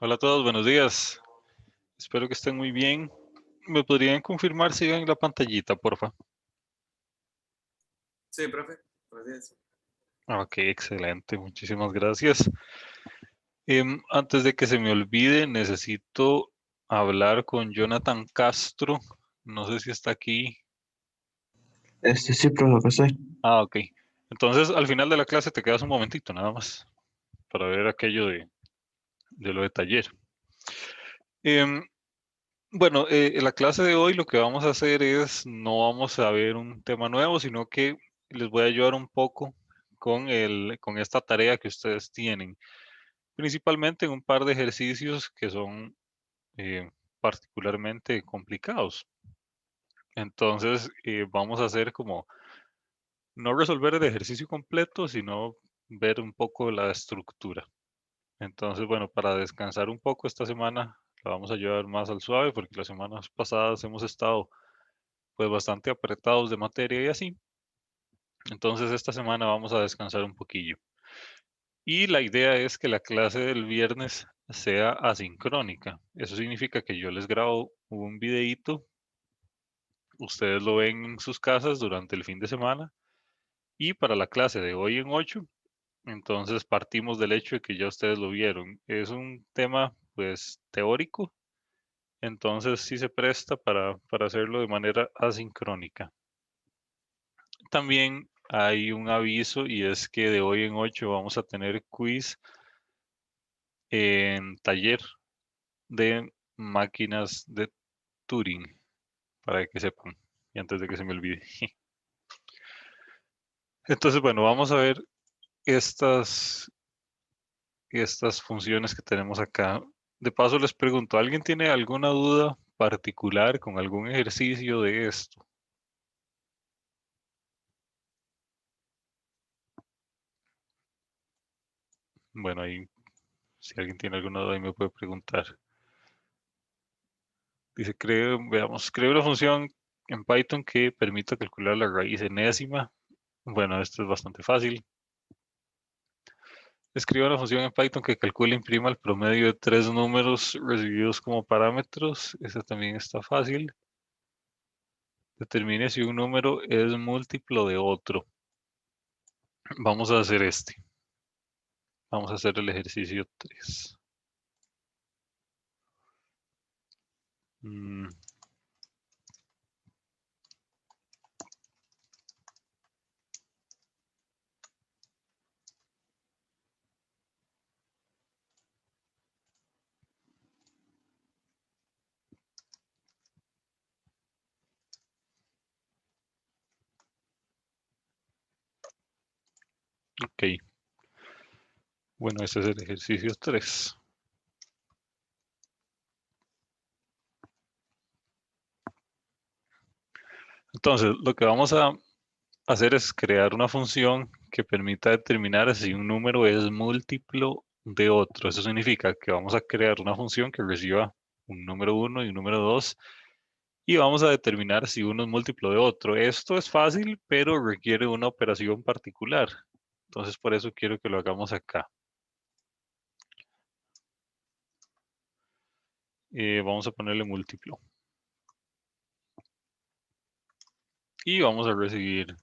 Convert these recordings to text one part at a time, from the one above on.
Hola a todos, buenos días. Espero que estén muy bien. ¿Me podrían confirmar si ven la pantallita, porfa? Sí, profe. Gracias. Ok, excelente, muchísimas gracias. Antes de que se me olvide, necesito hablar con Jonathan Castro. No sé si está aquí. Sí, profe, soy. Ok. Entonces, al final de la clase te quedas un momentito, nada más, para ver aquello de lo de taller. Em, bueno, en la clase de hoy lo que vamos a hacer es, no vamos a ver un tema nuevo, sino que les voy a ayudar un poco con esta tarea que ustedes tienen, principalmente en un par de ejercicios que son particularmente complicados. Entonces, vamos a hacer como, no resolver el ejercicio completo, sino ver un poco la estructura. Entonces, bueno, para descansar un poco esta semana, la vamos a llevar más al suave, porque las semanas pasadas hemos estado pues bastante apretados de materia y así. Entonces esta semana vamos a descansar un poquillo. Y la idea es que la clase del viernes sea asincrónica. Eso significa que yo les grabo un videíto, ustedes lo ven en sus casas durante el fin de semana y para la clase de hoy en 8, entonces partimos del hecho de que ya ustedes lo vieron. Es un tema pues teórico, entonces sí se presta para hacerlo de manera asincrónica. También hay un aviso y es que de hoy en 8 vamos a tener quiz en taller de máquinas de Turing, para que sepan, y antes de que se me olvide. Entonces, bueno, vamos a ver estas, estas funciones que tenemos acá. De paso, les pregunto, ¿alguien tiene alguna duda particular con algún ejercicio de esto? Bueno, ahí, si alguien tiene alguna duda, ahí me puede preguntar. Dice, veamos, creo una función en Python que permita calcular la raíz enésima. Bueno, esto es bastante fácil. Escriba una función en Python que calcule e imprima el promedio de tres números recibidos como parámetros. Esa también está fácil. Determine si un número es múltiplo de otro. Vamos a hacer este. Vamos a hacer el ejercicio 3. Ok. Bueno, este es el ejercicio 3. Entonces, lo que vamos a hacer es crear una función que permita determinar si un número es múltiplo de otro. Eso significa que vamos a crear una función que reciba un número uno y un número 2 y vamos a determinar si uno es múltiplo de otro. Esto es fácil, pero requiere una operación particular. Entonces, por eso quiero que lo hagamos acá. Vamos a ponerle múltiplo. Y vamos a recibir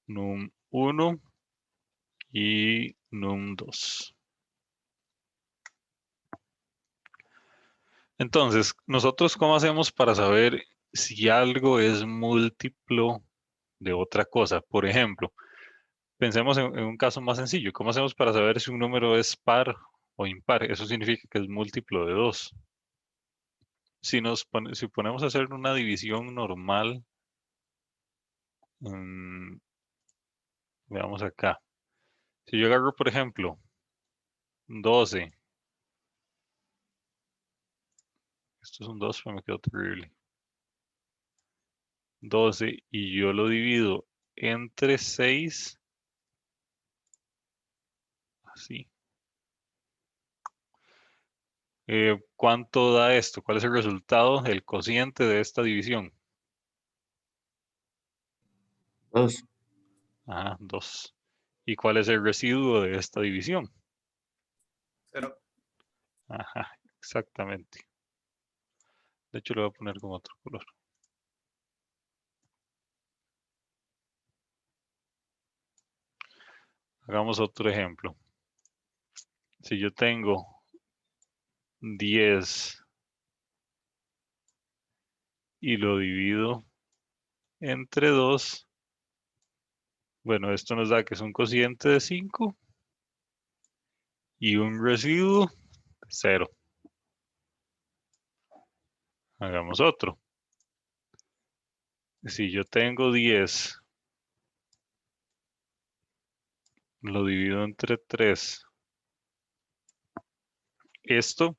num1 y num2. Entonces, nosotros, ¿cómo hacemos para saber si algo es múltiplo de otra cosa? Por ejemplo, pensemos en un caso más sencillo. ¿Cómo hacemos para saber si un número es par o impar? Eso significa que es múltiplo de 2. Si ponemos a hacer una división normal, veamos acá. Si yo agarro, por ejemplo, 12, esto es un 2, pero me quedó terrible. 12 y yo lo divido entre 6, así. ¿Cuánto da esto? ¿Cuál es el resultado? El cociente de esta división. 2. Ajá, 2. ¿Y cuál es el residuo de esta división? Cero. Ajá, exactamente. De hecho, le voy a poner con otro color. Hagamos otro ejemplo. Si yo tengo 10 y lo divido entre 2, bueno, esto nos da que es un cociente de 5 y un residuo de 0. Hagamos otro. Si yo tengo 10, lo divido entre 3. Esto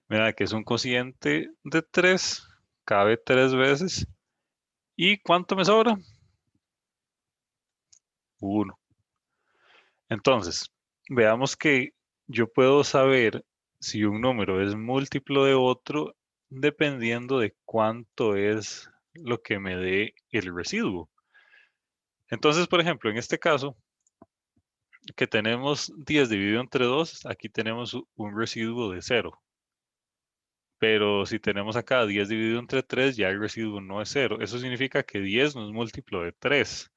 me da que es un cociente de 3, cabe 3 veces. ¿Y cuánto me sobra? 1. Entonces, veamos que yo puedo saber si un número es múltiplo de otro dependiendo de cuánto es lo que me dé el residuo. Entonces, por ejemplo, en este caso, que tenemos 10 dividido entre 2, aquí tenemos un residuo de 0. Pero si tenemos acá 10 dividido entre 3, ya el residuo no es 0. Eso significa que 10 no es múltiplo de 3,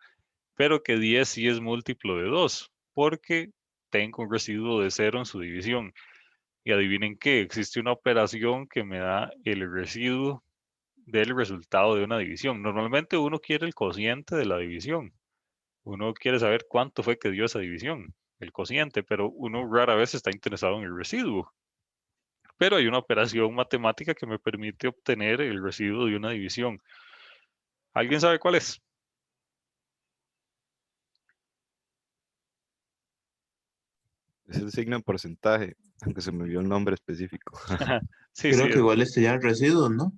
pero que 10 sí es múltiplo de 2, porque tengo un residuo de 0 en su división. Y adivinen qué, existe una operación que me da el residuo del resultado de una división. Normalmente uno quiere el cociente de la división. Uno quiere saber cuánto fue que dio esa división, el cociente, pero uno rara vez está interesado en el residuo. Pero hay una operación matemática que me permite obtener el residuo de una división. ¿Alguien sabe cuál es? Es el signo en porcentaje, aunque se me vio un nombre específico. Sí, sí, Creo que igual sería el residuo, ¿no?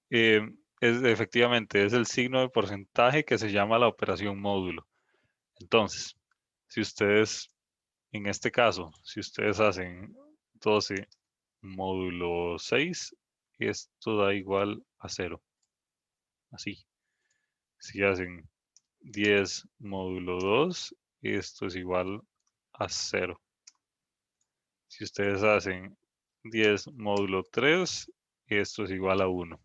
eh, efectivamente, es el signo de porcentaje que se llama la operación módulo. Entonces, si ustedes, en este caso, si ustedes hacen 12 módulo 6, esto da igual a 0. Así. Si hacen 10 módulo 2, esto es igual a 0. Si ustedes hacen 10 módulo 3, esto es igual a 1.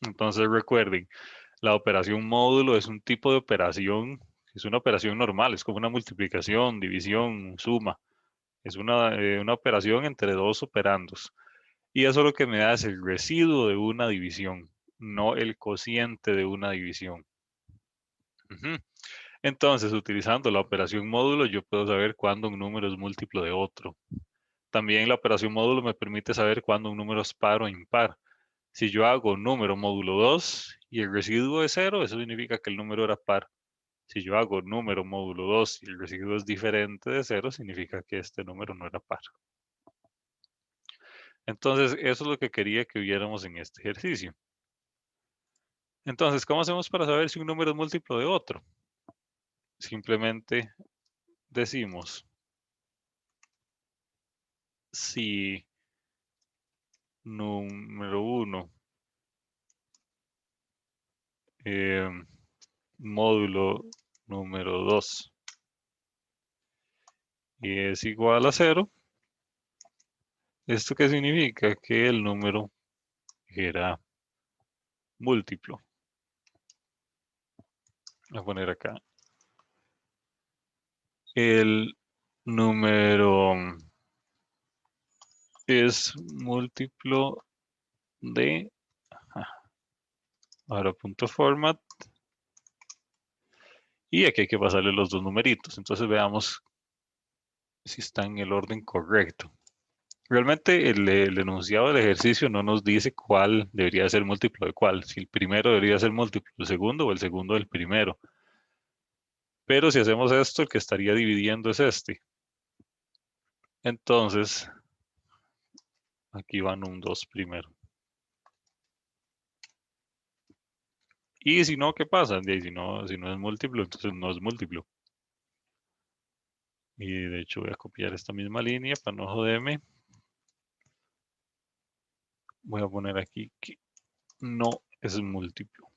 Entonces recuerden, la operación módulo es un tipo de operación, es una operación normal, es como una multiplicación, división, suma. Es una operación entre dos operandos. Y eso lo que me da es el residuo de una división, no el cociente de una división. Ujú. Entonces, utilizando la operación módulo, yo puedo saber cuándo un número es múltiplo de otro. También la operación módulo me permite saber cuándo un número es par o impar. Si yo hago número módulo 2 y el residuo es 0, eso significa que el número era par. Si yo hago número módulo 2 y el residuo es diferente de 0, significa que este número no era par. Entonces, eso es lo que quería que viéramos en este ejercicio. Entonces, ¿cómo hacemos para saber si un número es múltiplo de otro? Simplemente decimos si número 1 módulo número 2 es igual a 0, ¿esto qué significa? Que el número era múltiplo. Voy a poner acá. El número es múltiplo de, ahora punto format, y aquí hay que pasarle los dos numeritos. Entonces veamos si está en el orden correcto. Realmente el enunciado del ejercicio no nos dice cuál debería ser múltiplo de cuál, si el primero debería ser múltiplo del segundo o el segundo del primero. Pero si hacemos esto, el que estaría dividiendo es este. Entonces, aquí van un 2 primero. Y si no, ¿qué pasa? Si no es múltiplo, entonces no es múltiplo. Y de hecho voy a copiar esta misma línea para no joderme. Voy a poner aquí que no es múltiplo.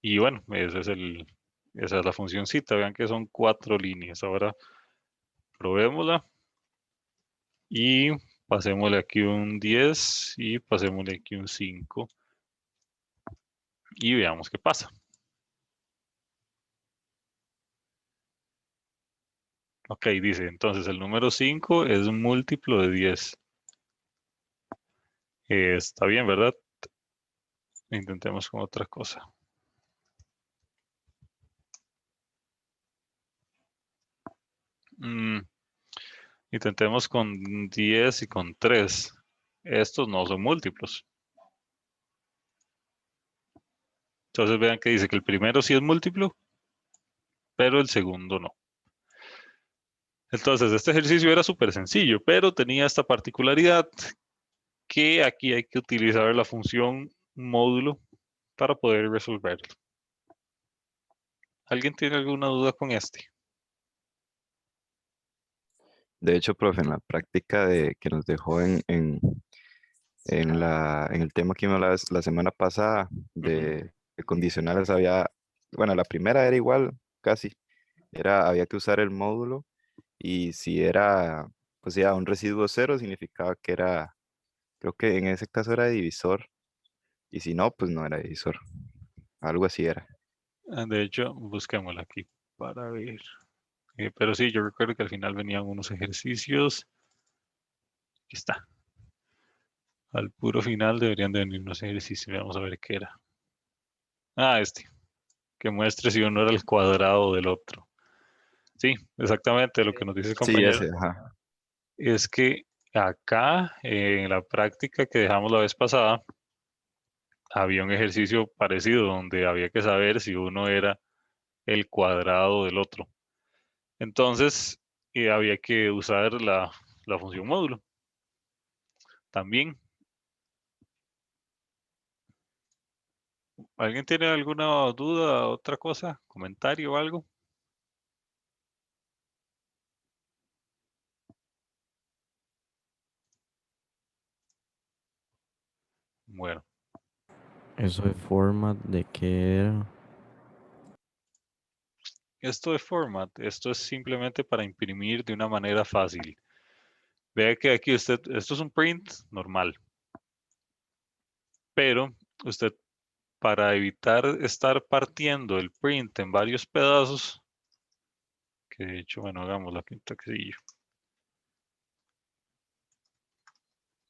Y bueno, esa es la funcióncita. Vean que son 4 líneas. Ahora probémosla. Y pasémosle aquí un 10 y pasémosle aquí un 5. Y veamos qué pasa. Ok, dice, entonces el número 5 es un múltiplo de 10. Está bien, ¿verdad? Intentemos con otra cosa. Intentemos con 10 y con 3. Estos no son múltiplos. Entonces vean que dice que el primero sí es múltiplo, pero el segundo no. Entonces este ejercicio era súper sencillo, pero tenía esta particularidad que aquí hay que utilizar la función módulo para poder resolverlo. ¿Alguien tiene alguna duda con este? De hecho, profe, en la práctica que nos dejó en el tema que me hablaba la semana pasada de condicionales había, bueno, la primera era igual, casi, había que usar el módulo y si era, pues ya un residuo cero significaba que era, creo que en ese caso era divisor y si no, pues no era divisor, algo así era. De hecho, busquémosla aquí para ver. Pero sí, yo recuerdo que al final venían unos ejercicios. Aquí está. Al puro final deberían de venir unos ejercicios. Vamos a ver qué era. Este. Que muestre si uno era el cuadrado del otro. Sí, exactamente lo que nos dice el Sí, compañero. ese, ajá. Es que acá, en la práctica que dejamos la vez pasada, había un ejercicio parecido donde había que saber si uno era el cuadrado del otro. Entonces, había que usar la función módulo también. ¿Alguien tiene alguna duda, otra cosa, comentario o algo? Bueno, Eso de format, ¿de qué era? esto de format, esto es simplemente para imprimir de una manera fácil. Vea que aquí esto es un print normal, pero usted para evitar estar partiendo el print en varios pedazos, que de hecho, bueno, hagámoslo aquí un toquecillo.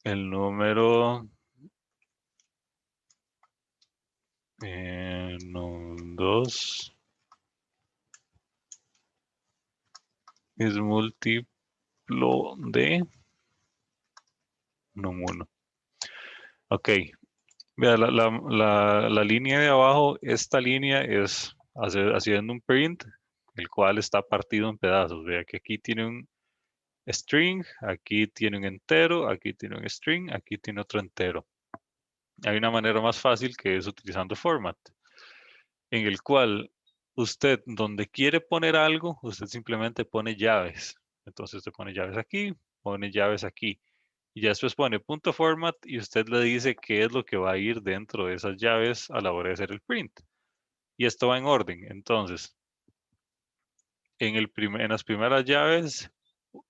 El número 2 es múltiplo de num 1. Ok, vea, la línea de abajo, esta línea es haciendo un print, el cual está partido en pedazos. Vea que aquí tiene un string, aquí tiene un entero, aquí tiene un string, aquí tiene otro entero. Hay una manera más fácil que es utilizando format, en el cual usted, donde quiere poner algo, usted simplemente pone llaves. Entonces usted pone llaves aquí, pone llaves aquí. Y ya después pone punto format y usted le dice qué es lo que va a ir dentro de esas llaves a la hora de hacer el print. Y esto va en orden. Entonces, en las primeras llaves,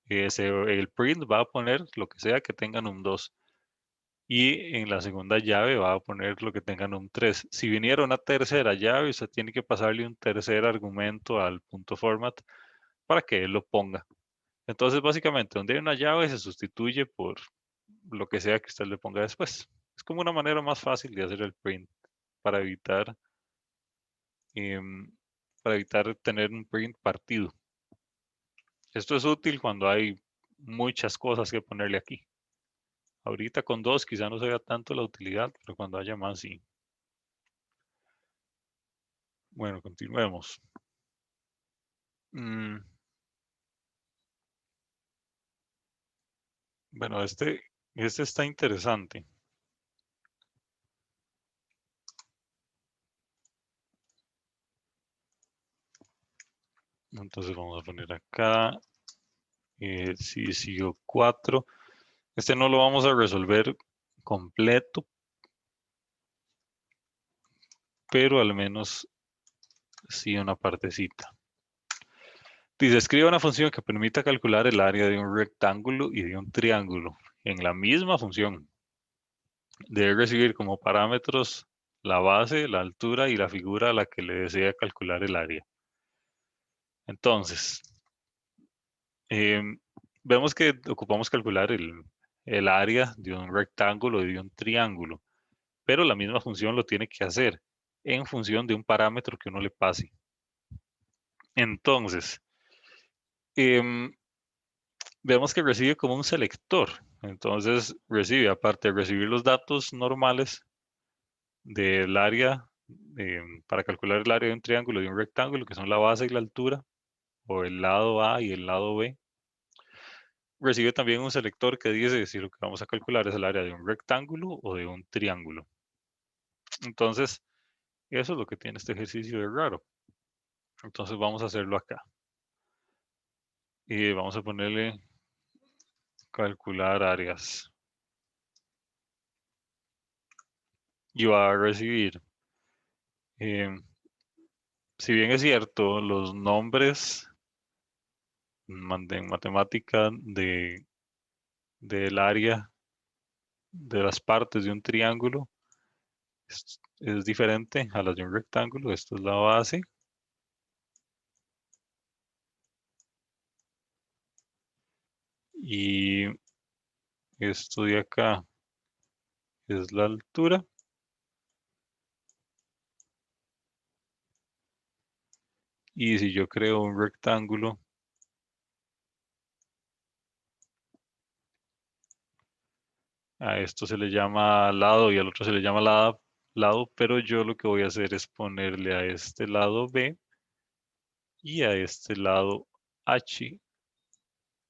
el print va a poner lo que sea que tengan un 2. Y en la segunda llave va a poner lo que tengan un 3. Si viniera una tercera llave, usted tiene que pasarle un tercer argumento al punto format para que él lo ponga. Entonces, básicamente, donde hay una llave se sustituye por lo que sea que usted le ponga después. Es como una manera más fácil de hacer el print para evitar, em, para evitar tener un print partido. Esto es útil cuando hay muchas cosas que ponerle aquí. Ahorita con 2 quizá no se vea tanto la utilidad, pero cuando haya más sí. Bueno, continuemos. Mm, bueno, este está interesante. Entonces vamos a poner acá, si sigo 4. Este no lo vamos a resolver completo, pero al menos sí una partecita. Dice, escribe una función que permita calcular el área de un rectángulo y de un triángulo en la misma función. Debe recibir como parámetros la base, la altura y la figura a la que le desea calcular el área. Entonces, vemos que ocupamos calcular el área de un rectángulo y de un triángulo, pero la misma función lo tiene que hacer en función de un parámetro que uno le pase. Entonces, vemos que recibe como un selector. Entonces, recibe, aparte de recibir los datos normales del área, para calcular el área de un triángulo y de un rectángulo, que son la base y la altura, o el lado A y el lado B, recibe también un selector que dice si lo que vamos a calcular es el área de un rectángulo o de un triángulo. Entonces, eso es lo que tiene este ejercicio de raro. Entonces vamos a hacerlo acá. Y vamos a ponerle calcular áreas. Y va a recibir, si bien es cierto, los nombres en matemática del área de las partes de un triángulo es diferente a las de un rectángulo. Esto es la base. Y esto de acá es la altura. Y si yo creo un rectángulo, a esto se le llama lado y al otro se le llama lado, pero yo lo que voy a hacer es ponerle a este lado B y a este lado H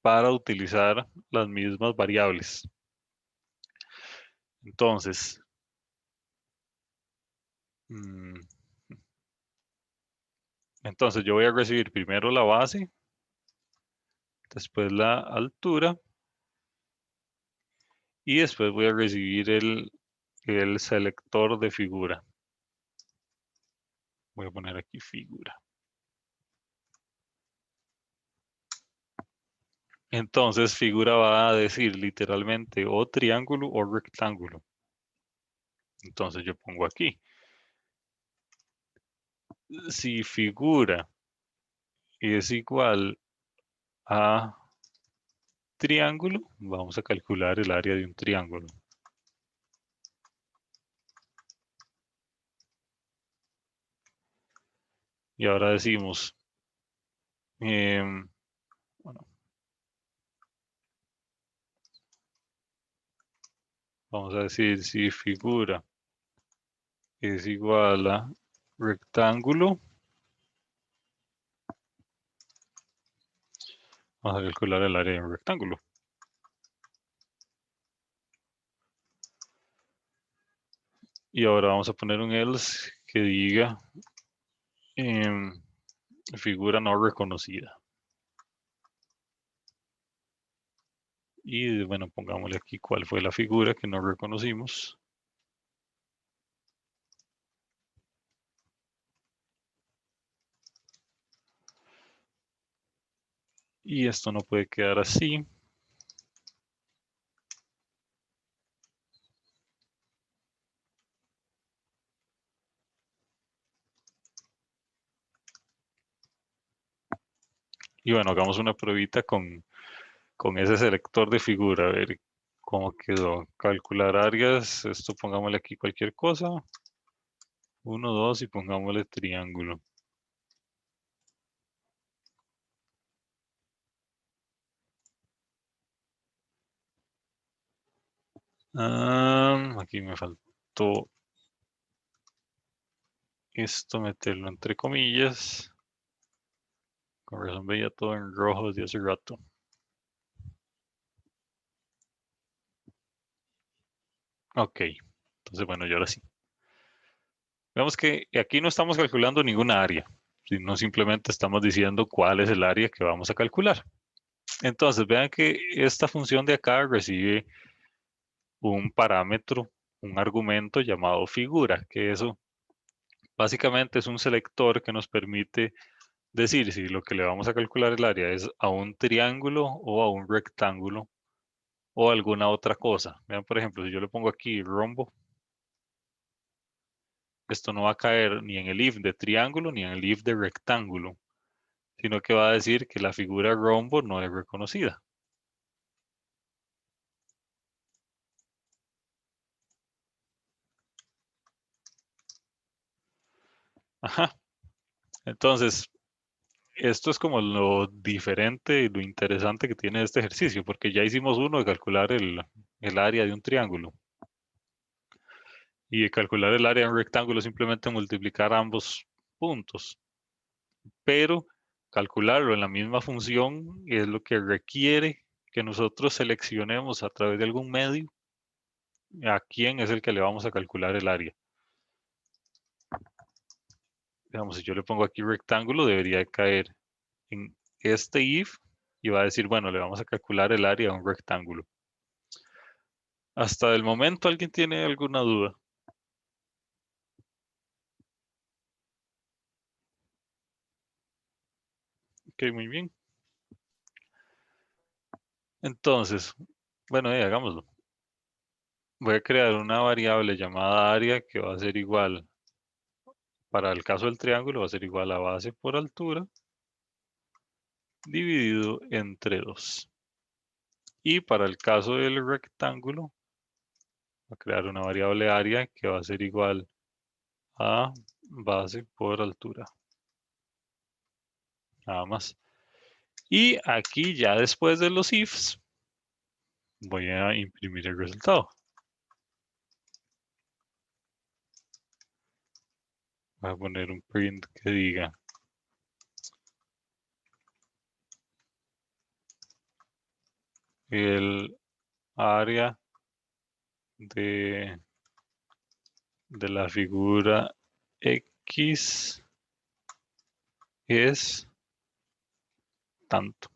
para utilizar las mismas variables. Entonces, yo voy a recibir primero la base, después la altura y después voy a recibir el selector de figura. Voy a poner aquí figura. Entonces, figura va a decir literalmente o triángulo o rectángulo. Entonces yo pongo aquí. Si figura es igual a triángulo, vamos a calcular el área de un triángulo. Y ahora decimos, bueno, vamos a decir si figura es igual a rectángulo, vamos a calcular el área de un rectángulo. Y ahora vamos a poner un else que diga figura no reconocida. Y bueno, pongámosle aquí cuál fue la figura que no reconocimos. Y esto no puede quedar así. Y bueno, hagamos una pruebita con ese selector de figura, a ver cómo quedó. Calcular áreas, esto pongámosle aquí cualquier cosa. 1, 2 y pongámosle triángulo. Aquí me faltó esto, meterlo entre comillas. Con razón veía todo en rojo desde hace rato. Ok, entonces bueno, y ahora sí. Vemos que aquí no estamos calculando ninguna área, sino simplemente estamos diciendo cuál es el área que vamos a calcular. Entonces, vean que esta función de acá recibe un parámetro, un argumento llamado figura, que eso básicamente es un selector que nos permite decir si lo que le vamos a calcular el área es a un triángulo o a un rectángulo o alguna otra cosa. Vean, por ejemplo, si yo le pongo aquí rombo, esto no va a caer ni en el if de triángulo ni en el if de rectángulo, sino que va a decir que la figura rombo no es reconocida. Ajá. Entonces, esto es como lo diferente y lo interesante que tiene este ejercicio, porque ya hicimos uno de calcular el área de un triángulo. Y de calcular el área de un rectángulo simplemente multiplicar ambos puntos. Pero calcularlo en la misma función es lo que requiere que nosotros seleccionemos a través de algún medio a quién es el que le vamos a calcular el área. Digamos, si yo le pongo aquí rectángulo, debería de caer en este if y va a decir, bueno, le vamos a calcular el área de un rectángulo. Hasta el momento, ¿alguien tiene alguna duda? Ok, muy bien. Entonces, bueno, hagámoslo. Voy a crear una variable llamada área que va a ser igual, para el caso del triángulo, va a ser igual a base por altura dividido entre 2. Y para el caso del rectángulo, voy a crear una variable área que va a ser igual a base por altura. Nada más. Y aquí ya después de los ifs, voy a imprimir el resultado. Voy a poner un print que diga el área de la figura X es tanto.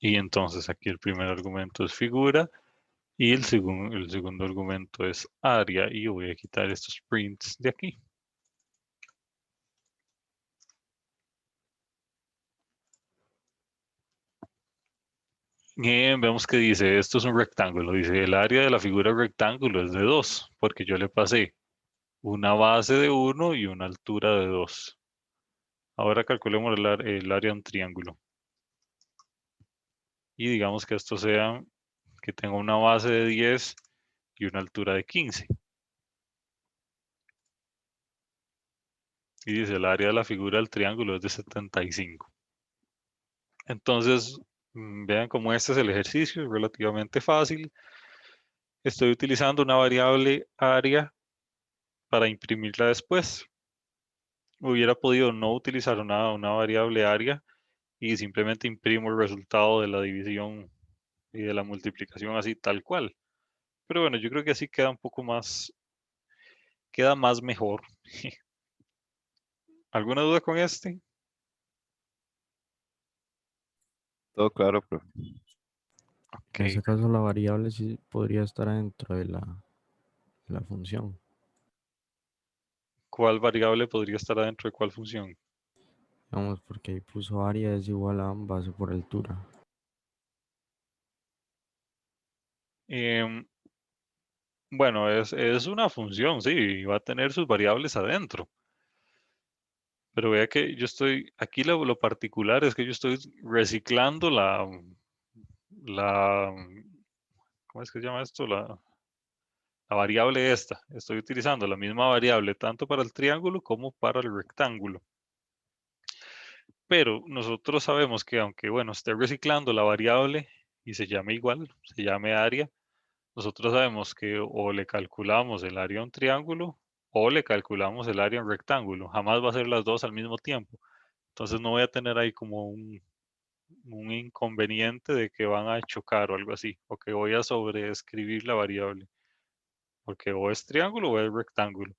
Y entonces aquí el primer argumento es figura y el segundo argumento es área. Y voy a quitar estos prints de aquí. Bien, vemos que dice, esto es un rectángulo. Dice, el área de la figura rectángulo es de 2, porque yo le pasé una base de 1 y una altura de 2. Ahora calculemos el área de un triángulo. Y digamos que esto sea, que tenga una base de 10 y una altura de 15. Y dice, el área de la figura del triángulo es de 75. Entonces, vean cómo este es el ejercicio, es relativamente fácil. Estoy utilizando una variable área para imprimirla después. Hubiera podido no utilizar una variable área y simplemente imprimo el resultado de la división y de la multiplicación así tal cual. Pero bueno, yo creo que así queda un poco más, queda más mejor. ¿Alguna duda con este? Todo claro, profe. Ok. En ese caso la variable sí podría estar dentro de la función. ¿Cuál variable podría estar adentro de cuál función? Vamos, porque ahí puso área es igual a base por altura. Em, bueno, es una función, sí, y va a tener sus variables adentro. Pero vea que yo estoy, aquí lo particular es que yo estoy reciclando la, ¿cómo es que se llama esto? La variable esta. Estoy utilizando la misma variable tanto para el triángulo como para el rectángulo. Pero nosotros sabemos que aunque, bueno, esté reciclando la variable y se llame igual, se llame área, nosotros sabemos que o le calculamos el área a un triángulo o le calculamos el área a un rectángulo. Jamás va a ser las dos al mismo tiempo. Entonces no voy a tener ahí como un inconveniente de que van a chocar o algo así, o que voy a sobreescribir la variable, porque o es triángulo o es rectángulo.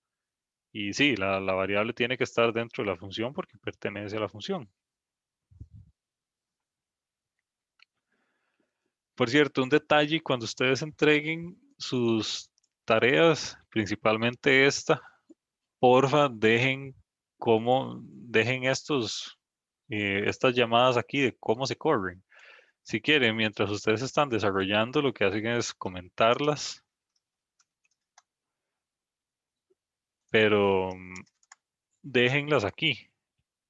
Y sí, la variable tiene que estar dentro de la función porque pertenece a la función. Por cierto, un detalle, cuando ustedes entreguen sus tareas, principalmente esta, porfa, dejen cómo dejen estas llamadas aquí de cómo se corren. Si quieren, mientras ustedes están desarrollando, lo que hacen es comentarlas, pero déjenlas aquí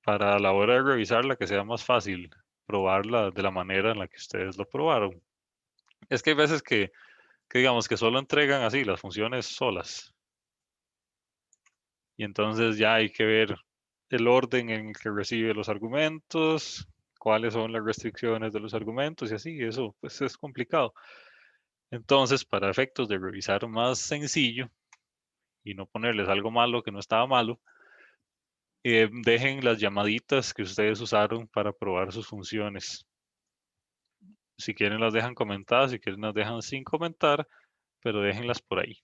para a la hora de revisarla que sea más fácil probarla de la manera en la que ustedes lo probaron. Es que hay veces que digamos que solo entregan así las funciones solas. Y entonces ya hay que ver el orden en el que recibe los argumentos, cuáles son las restricciones de los argumentos y así, eso pues es complicado. Entonces, para efectos de revisar más sencillo y no ponerles algo malo que no estaba malo, dejen las llamaditas que ustedes usaron para probar sus funciones. Si quieren las dejan comentadas, si quieren las dejan sin comentar, pero déjenlas por ahí.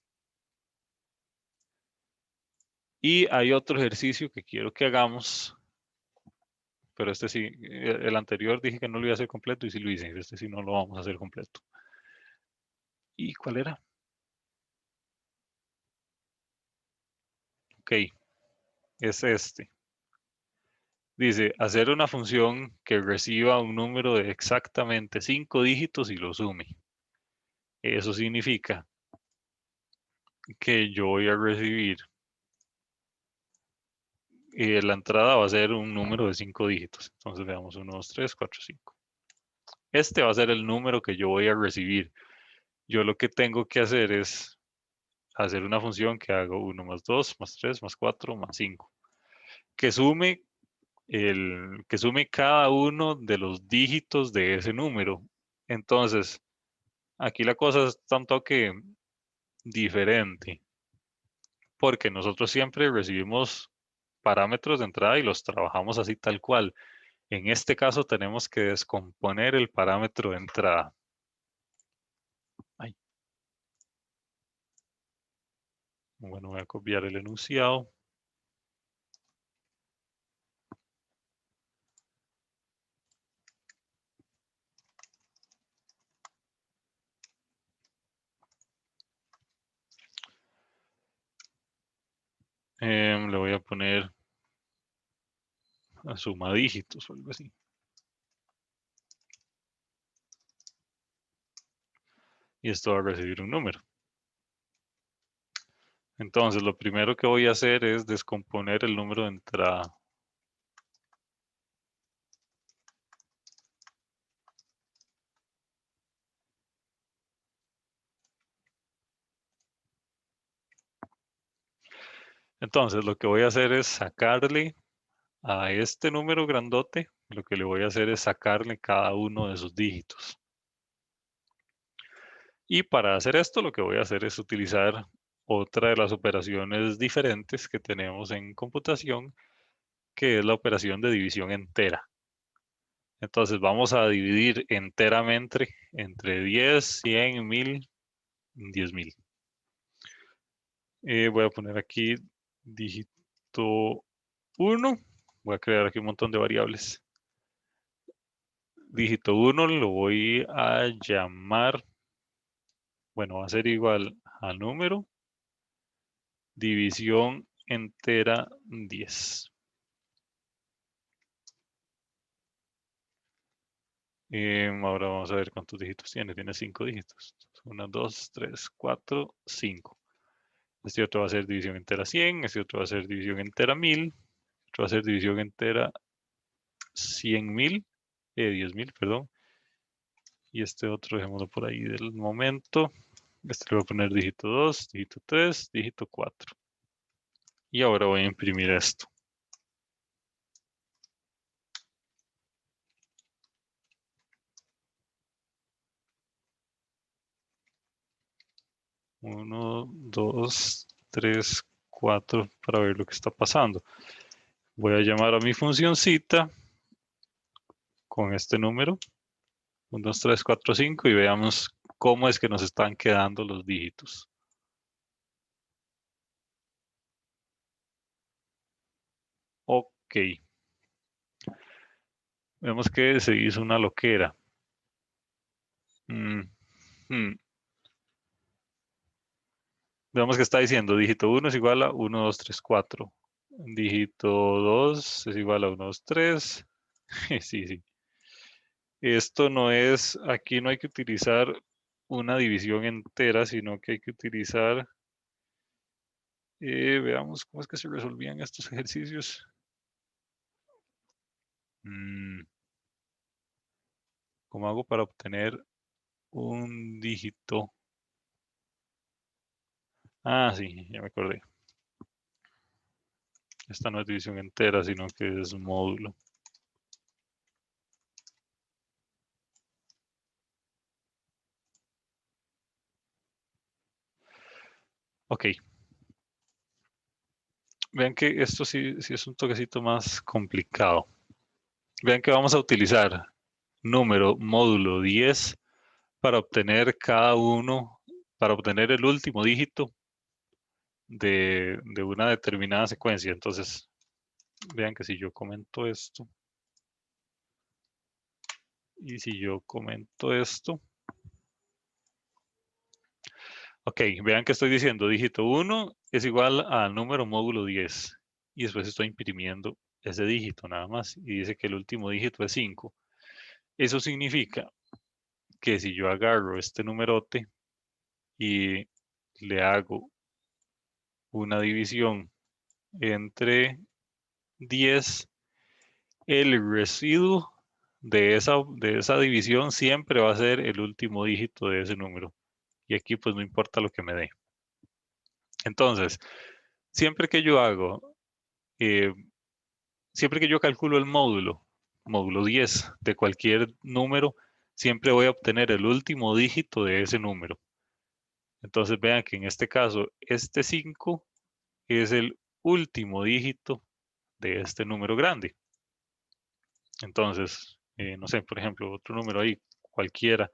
Y hay otro ejercicio que quiero que hagamos, pero este sí, el anterior dije que no lo iba a hacer completo y sí lo hice, este sí no lo vamos a hacer completo. ¿Y cuál era? Ok, es este. Dice, hacer una función que reciba un número de exactamente 5 dígitos y lo sume. Eso significa que yo voy a recibir, la entrada va a ser un número de 5 dígitos. Entonces veamos 1, 2, 3, 4, 5. Este va a ser el número que yo voy a recibir. Yo lo que tengo que hacer es hacer una función que haga 1 más 2 más 3 más 4 más 5. Que sume que sume cada uno de los dígitos de ese número. Entonces, aquí la cosa es un toque diferente, porque nosotros siempre recibimos parámetros de entrada y los trabajamos así tal cual. En este caso tenemos que descomponer el parámetro de entrada. Ay. Bueno, voy a copiar el enunciado. Le voy a poner a suma dígitos o algo así. Y esto va a recibir un número. Entonces, lo primero que voy a hacer es descomponer el número de entrada. Entonces, lo que voy a hacer es sacarle a este número grandote, lo que le voy a hacer es sacarle cada uno de sus dígitos. Y para hacer esto, lo que voy a hacer es utilizar otra de las operaciones diferentes que tenemos en computación, que es la operación de división entera. Entonces vamos a dividir enteramente entre 10, 100, 1000, 10.000. Voy a poner aquí dígito 1. Voy a crear aquí un montón de variables. Dígito 1 lo voy a llamar, bueno, va a ser igual a número, división entera 10. Ahora vamos a ver cuántos dígitos tiene. Tiene 5 dígitos. 1, 2, 3, 4, 5. Este otro va a ser división entera 100. Este otro va a ser división entera 1000. Otro va a ser división entera 100.000. 10.000, perdón. Y este otro dejémoslo por ahí del momento. Este le voy a poner dígito 2, dígito 3, dígito 4. Y ahora voy a imprimir esto. Uno, 2, 3, 4 para ver lo que está pasando. Voy a llamar a mi funcioncita con este número. 1, 2, 3, 4, 5 y veamos cómo es que nos están quedando los dígitos. Ok. Vemos que se hizo una loquera. Veamos que está diciendo dígito 1 es igual a 1, 2, 3, 4. dígito 2 es igual a 1, 2, 3. Sí, sí. Esto no es, aquí no hay que utilizar una división entera, sino que hay que utilizar, veamos cómo es que se resolvían estos ejercicios. ¿Cómo hago para obtener un dígito? Ah, sí, ya me acordé. Esta no es división entera, sino que es un módulo. Ok. Vean que esto sí es un toquecito más complicado. Vean que vamos a utilizar número módulo 10 para obtener cada uno, para obtener el último dígito de una determinada secuencia. Entonces, vean que si yo comento esto, y si yo comento esto, ok, vean que estoy diciendo dígito 1 es igual al número módulo 10, y después estoy imprimiendo ese dígito nada más, y dice que el último dígito es 5. Eso significa que si yo agarro este numerote y le hago una división entre 10, el residuo de esa división siempre va a ser el último dígito de ese número. Y aquí pues no importa lo que me dé. Entonces, siempre que yo hago, eh, siempre que yo calculo el módulo 10 de cualquier número, siempre voy a obtener el último dígito de ese número. Entonces vean que en este caso, este 5 es el último dígito de este número grande. Entonces, no sé, por ejemplo, otro número ahí, cualquiera.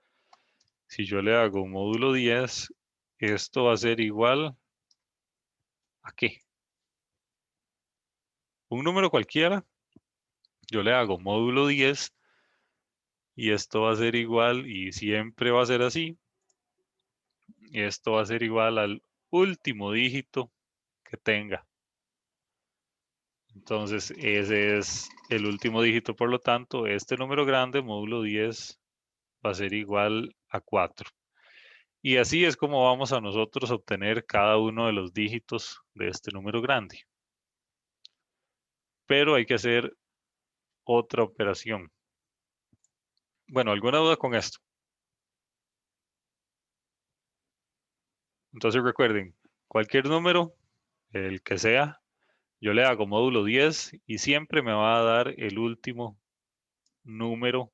Si yo le hago módulo 10, esto va a ser igual ¿a qué? Un número cualquiera, yo le hago módulo 10 y esto va a ser igual, y siempre va a ser así, y esto va a ser igual al último dígito que tenga. Entonces, ese es el último dígito, por lo tanto, este número grande, módulo 10, va a ser igual a 4. Y así es como vamos a nosotros obtener cada uno de los dígitos de este número grande. Pero hay que hacer otra operación. Bueno, ¿alguna duda con esto? Entonces recuerden, cualquier número, el que sea, yo le hago módulo 10 y siempre me va a dar el último número,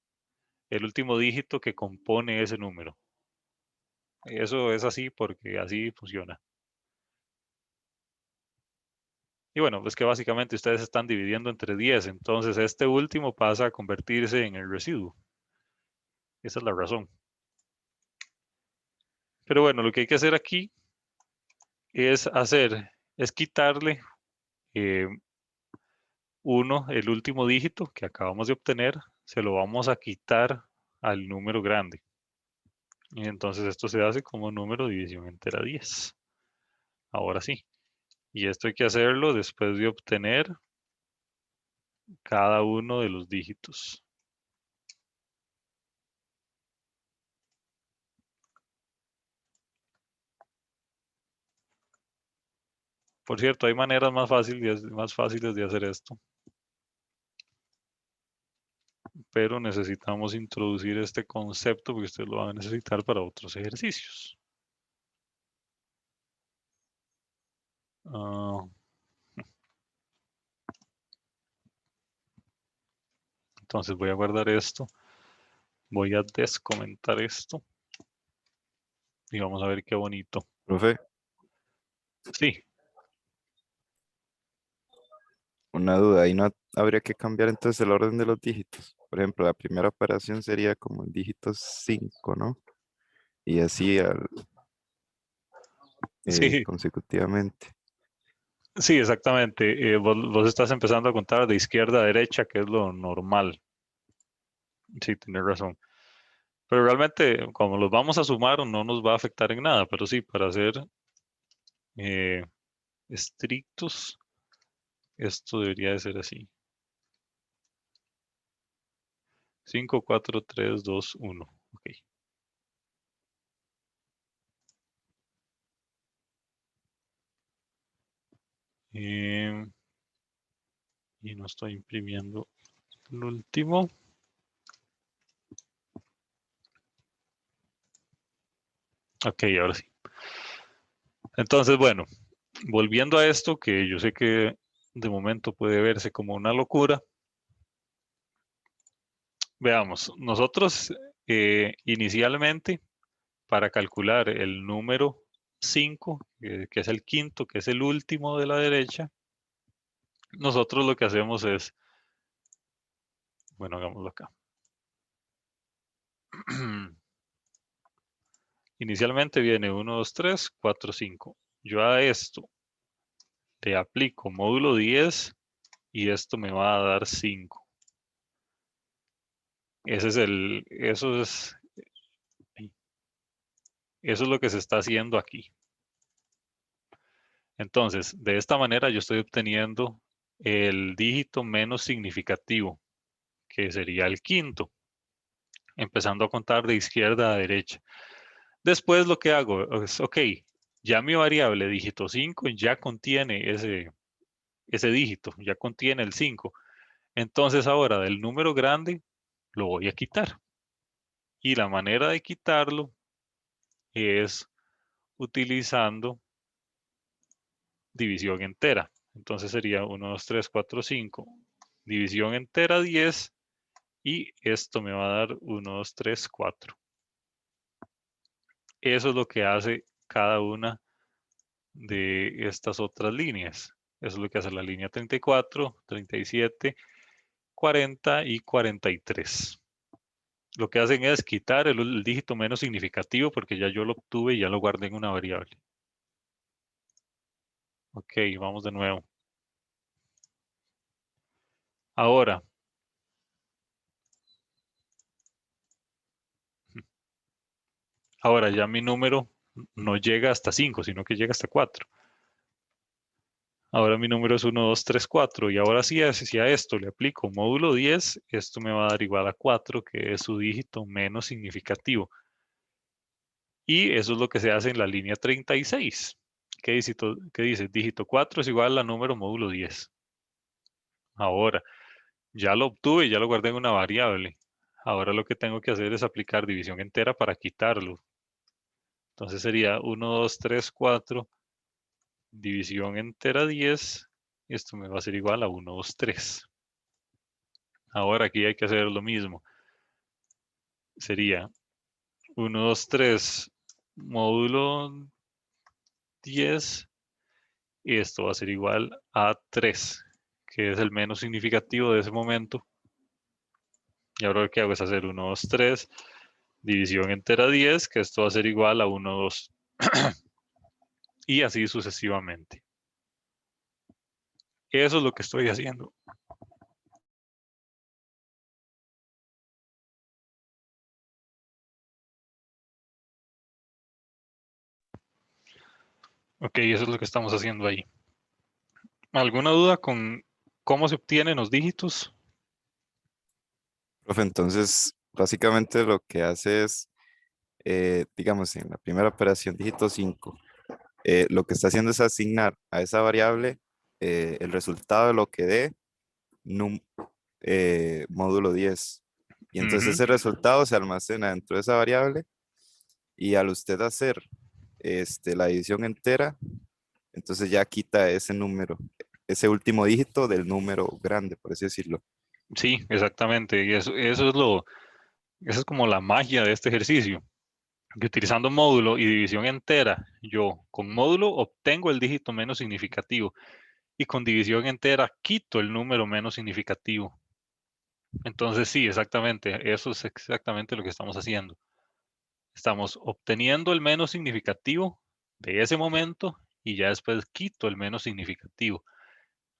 el último dígito que compone ese número. Eso es así porque así funciona. Y bueno, pues que básicamente ustedes están dividiendo entre 10, entonces este último pasa a convertirse en el residuo. Esa es la razón. Pero bueno, lo que hay que hacer aquí es quitarle eh, el último dígito que acabamos de obtener, se lo vamos a quitar al número grande. Y entonces esto se hace como número de división entera 10. Ahora sí. Y esto hay que hacerlo después de obtener cada uno de los dígitos. Por cierto, hay maneras más fáciles de hacer esto. Pero necesitamos introducir este concepto porque ustedes lo van a necesitar para otros ejercicios. Entonces voy a guardar esto. Voy a descomentar esto. Y vamos a ver qué bonito. Profe, Sí, una duda, ahí no habría que cambiar entonces el orden de los dígitos. Por ejemplo, la primera operación sería como el dígito 5, ¿no? Y así sí, consecutivamente. sí, exactamente. Vos estás empezando a contar de izquierda a derecha, que es lo normal. Sí, tienes razón. Pero realmente, como los vamos a sumar, no nos va a afectar en nada. Pero sí, para ser estrictos, Esto debería de ser así. 5, 4, 3, 2, 1. Ok. Y no estoy imprimiendo el último. Ok, ahora sí. Entonces, bueno, volviendo a esto, que yo sé que de momento puede verse como una locura. Veamos, nosotros inicialmente, para calcular el número 5, que es el quinto, que es el último de la derecha, nosotros lo que hacemos es, bueno, hagámoslo acá. Inicialmente viene 1, 2, 3, 4, 5. Yo a esto le aplico módulo 10 y esto me va a dar 5. Eso es lo que se está haciendo aquí. Entonces, de esta manera yo estoy obteniendo el dígito menos significativo, que sería el quinto, empezando a contar de izquierda a derecha. Después lo que hago es, ok, ya mi variable dígito 5 ya contiene ese dígito, ya contiene el 5. Entonces ahora del número grande lo voy a quitar. Y la manera de quitarlo es utilizando división entera. Entonces sería 1, 2, 3, 4, 5. División entera 10. Y esto me va a dar 1, 2, 3, 4. Eso es lo que hace cada una de estas otras líneas. Eso es lo que hace la línea 34, 37, 40 y 43. Lo que hacen es quitar el dígito menos significativo porque ya yo lo obtuve y ya lo guardé en una variable. Ok, vamos de nuevo. Ahora, ya mi número no llega hasta 5, sino que llega hasta 4. Ahora mi número es 1, 2, 3, 4. Y ahora si a esto le aplico módulo 10, esto me va a dar igual a 4, que es su dígito menos significativo. Y eso es lo que se hace en la línea 36. ¿Qué dice? Dígito 4 es igual a número módulo 10. Ahora, ya lo obtuve, ya lo guardé en una variable. Ahora lo que tengo que hacer es aplicar división entera para quitarlo. Entonces sería 1, 2, 3, 4, división entera 10. Esto me va a ser igual a 1, 2, 3. Ahora aquí hay que hacer lo mismo. Sería 1, 2, 3, módulo 10. Y esto va a ser igual a 3, que es el menos significativo de ese momento. Y ahora lo que hago es hacer 1, 2, 3, división entera 10, que esto va a ser igual a 1, 2. Y así sucesivamente. Eso es lo que estoy haciendo. Ok, eso es lo que estamos haciendo ahí. ¿Alguna duda con cómo se obtienen los dígitos? Profe, entonces, básicamente lo que hace es, digamos, en la primera operación, dígito 5, lo que está haciendo es asignar a esa variable el resultado de lo que dé módulo 10. Y entonces Ujú. ese resultado se almacena dentro de esa variable y al usted hacer la división entera, entonces ya quita ese número, ese último dígito del número grande, por así decirlo. Sí, exactamente. Y eso es como la magia de este ejercicio. Que utilizando módulo y división entera, yo con módulo obtengo el dígito menos significativo y con división entera quito el número menos significativo. Entonces sí, exactamente, eso es exactamente lo que estamos haciendo. Estamos obteniendo el menos significativo de ese momento y ya después quito el menos significativo.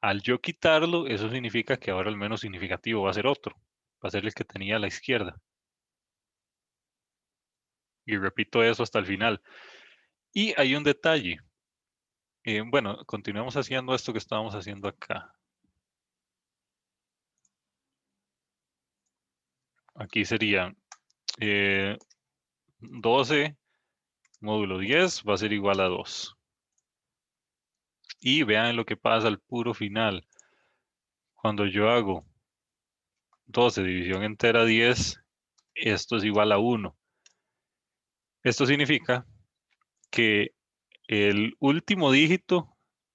Al yo quitarlo, eso significa que ahora el menos significativo va a ser otro, va a ser el que tenía a la izquierda. Y repito eso hasta el final. Y hay un detalle. Bueno, continuemos haciendo esto que estábamos haciendo acá. aquí sería 12 módulo 10 va a ser igual a 2. Y vean lo que pasa al puro final. Cuando yo hago 12 división entera 10, esto es igual a 1. Esto significa que el último dígito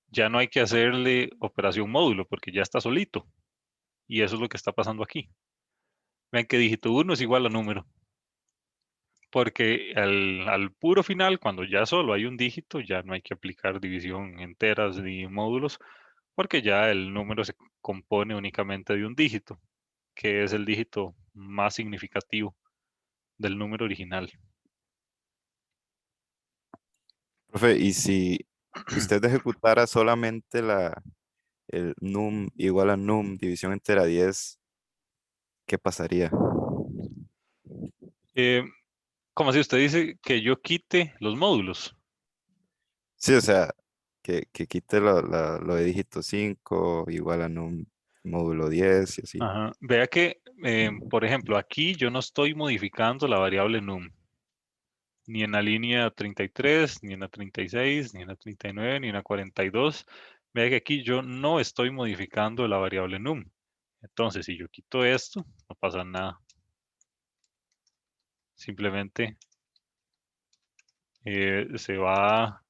ya no hay que hacerle operación módulo porque ya está solito. Y eso es lo que está pasando aquí. Vean que dígito 1 es igual a número. Porque al puro final, cuando ya solo hay un dígito, ya no hay que aplicar división enteras ni módulos, porque ya el número se compone únicamente de un dígito, que es el dígito más significativo del número original. Profe, y si usted ejecutara solamente el num igual a num división entera 10, ¿qué pasaría? Eh, como si usted dice que yo quite los módulos. Sí, o sea, que quite lo de dígito 5 igual a num módulo 10 y así. Ajá. Vea que, por ejemplo, aquí yo no estoy modificando la variable num, ni en la línea 33, ni en la 36, ni en la 39, ni en la 42. Vea que aquí yo no estoy modificando la variable num. Entonces, si yo quito esto, no pasa nada. Simplemente se va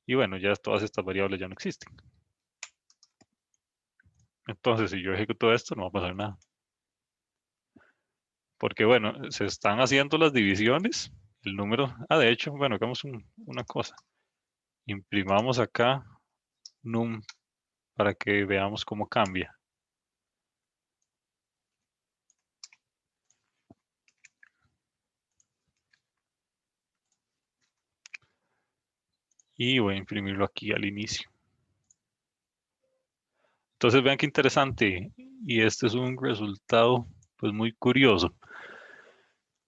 y bueno, ya todas estas variables ya no existen. Entonces, si yo ejecuto esto, no va a pasar nada. Porque bueno, se están haciendo las divisiones. El número, de hecho, bueno, hagamos una cosa. Imprimamos acá num para que veamos cómo cambia. Y voy a imprimirlo aquí al inicio. Entonces vean qué interesante. Y este es un resultado pues muy curioso.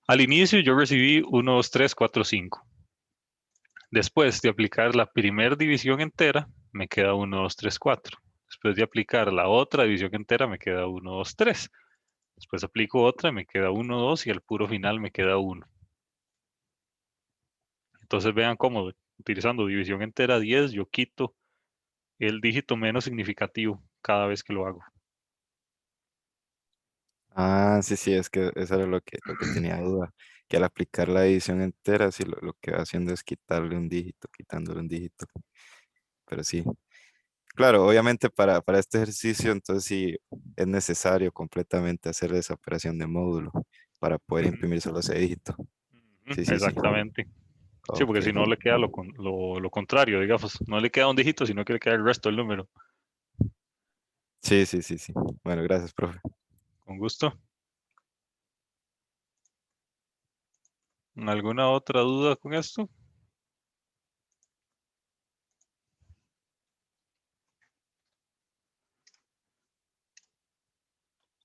Al inicio yo recibí 1, 2, 3, 4, 5. Después de aplicar la primera división entera, me queda 1, 2, 3, 4. Después de aplicar la otra división entera, me queda 1, 2, 3. Después aplico otra, me queda 1, 2 y al puro final me queda 1. Entonces vean cómo utilizando división entera 10, yo quito el dígito menos significativo cada vez que lo hago. Ah, sí, sí, es que eso era lo que tenía duda, que al aplicar la división entera, sí, lo que va haciendo es quitarle un dígito, quitándole un dígito. Pero sí, claro, obviamente para este ejercicio, entonces sí es necesario completamente hacer esa operación de módulo para poder Ujú, imprimir solo ese dígito. Sí, sí, sí. exactamente. Sí, Ok. porque si no le queda lo contrario, digamos. No le queda un dígito, sino que le queda el resto del número. Sí, sí, sí, sí. Bueno, gracias, profe. Con gusto. ¿Alguna otra duda con esto?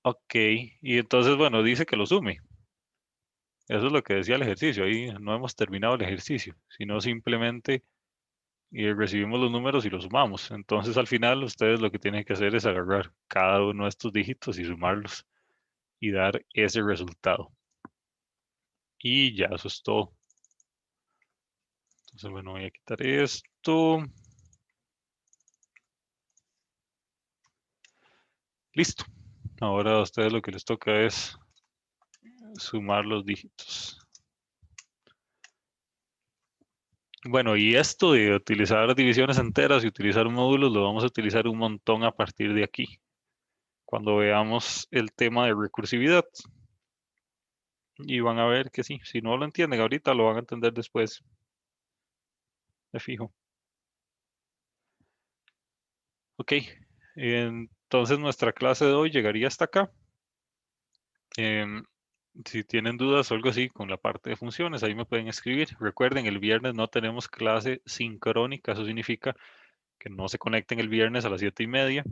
Ok, y entonces, bueno, dice que lo sume. Eso es lo que decía el ejercicio. Ahí no hemos terminado el ejercicio, sino simplemente recibimos los números y los sumamos. Entonces, al final, ustedes lo que tienen que hacer es agarrar cada uno de estos dígitos y sumarlos y dar ese resultado. Y ya, eso es todo. Entonces, bueno, voy a quitar esto. Listo. Ahora a ustedes lo que les toca es sumar los dígitos. Bueno, y esto de utilizar divisiones enteras y utilizar módulos lo vamos a utilizar un montón a partir de aquí, cuando veamos el tema de recursividad. Y van a ver que sí, si no lo entienden ahorita, lo van a entender después, de fijo. Ok, entonces nuestra clase de hoy llegaría hasta acá. Em, si tienen dudas o algo así con la parte de funciones, ahí me pueden escribir. Recuerden, el viernes no tenemos clase sincrónica, eso significa que no se conecten el viernes a las 7:30.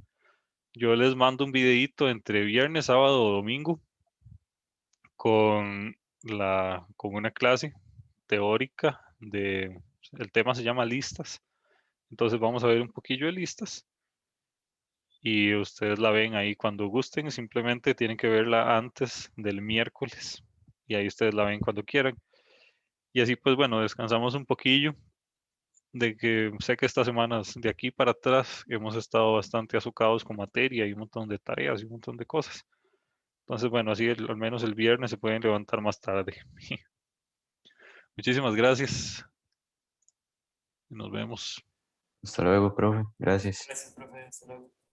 Yo les mando un videíto entre viernes, sábado o domingo con una clase teórica el tema se llama listas. Entonces vamos a ver un poquillo de listas y ustedes la ven ahí cuando gusten, simplemente tienen que verla antes del miércoles y ahí ustedes la ven cuando quieran. Y así pues bueno, descansamos un poquillo de que sé que estas semanas de aquí para atrás hemos estado bastante azucados con materia y un montón de tareas y un montón de cosas. Entonces bueno, así al menos el viernes se pueden levantar más tarde. Muchísimas gracias. Nos vemos. Hasta luego, profe. Gracias. Gracias, profe. Hasta luego.